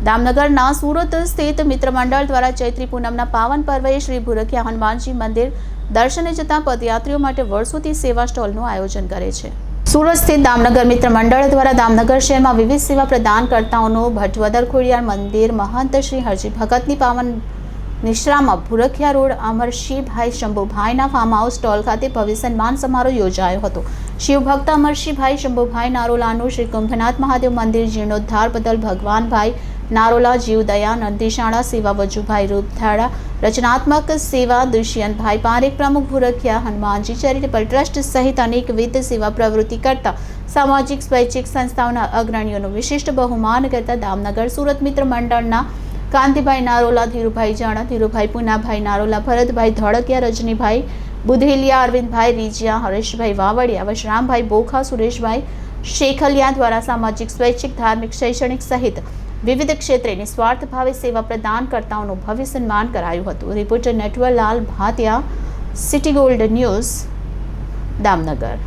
દામનગરના સુરત સ્થિત મિત્ર મંડળ દ્વારા ચૈત્રી પૂનમના પાવન પર્વે શ્રી ભૂરખિયા હનુમાનજી મંદિર દર્શને જતા પદયાત્રીઓ માટે વર્ષોથી સેવા સ્ટોલનું આયોજન કરે છે। સુરત સ્થિત દામનગર મિત્ર મંડળ દ્વારા દામનગર શહેરમાં વિવિધ સેવા પ્રદાનકર્તાઓનું ભટવદર ખોડિયાર મંદિર મહંત શ્રી હરજી ભગતની પાવન નિશ્રામાં Bhurakhiya road Amarshibhai શંભુભાઈના farm house stall ખાતે ભવ્ય સન્માન સમારોહ યોજાયો હતો। શિવભક્ત અમરશીભાઈ શંભુભાઈ નારોલાનું શ્રી કુંભનાથ મહાદેવ મંદિર જીર્ણોદ્ધાર બદલ ભગવાનભાઈ નારોલા જીવદયા નંદીશાળા સેવા વજુભાઈ રૂપથાળા રચનાત્મક સેવા દુષ્યંતભાઈ પારેખ પ્રમુખ ભૂરખિયા હનુમાનજી ચેરિટેબલ ટ્રસ્ટ સહિત અનેકવિધ સેવા પ્રવૃત્તિ કરતા સામાજિક સ્વૈચ્છિક સંસ્થાઓના અગ્રણીઓનું વિશિષ્ટ બહુમાન કરતા દામનગર સુરત મિત્ર મંડળના કાંતિભાઈ નારોલા, ધીરુભાઈ જાણા, ધીરુભાઈ પૂનાભાઈ નારોલા, ભરતભાઈ ધોળકિયા, રજનીભાઈ બુધેલિયા, અરવિંદભાઈ રીજિયા, હરેશભાઈ વાવડિયા, વશરામભાઈ બોખા, સુરેશભાઈ શેખલિયા દ્વારા સામાજિક સ્વૈચ્છિક ધાર્મિક શૈક્ષણિક સહિત વિવિધ ક્ષેત્રે નિસ્વાર્થ ભાવે સેવા પ્રદાનકર્તાઓનું ભવ્ય સન્માન કરાયું હતું। Reporter Natwarlal Bhatia, city gold news, Damnagar.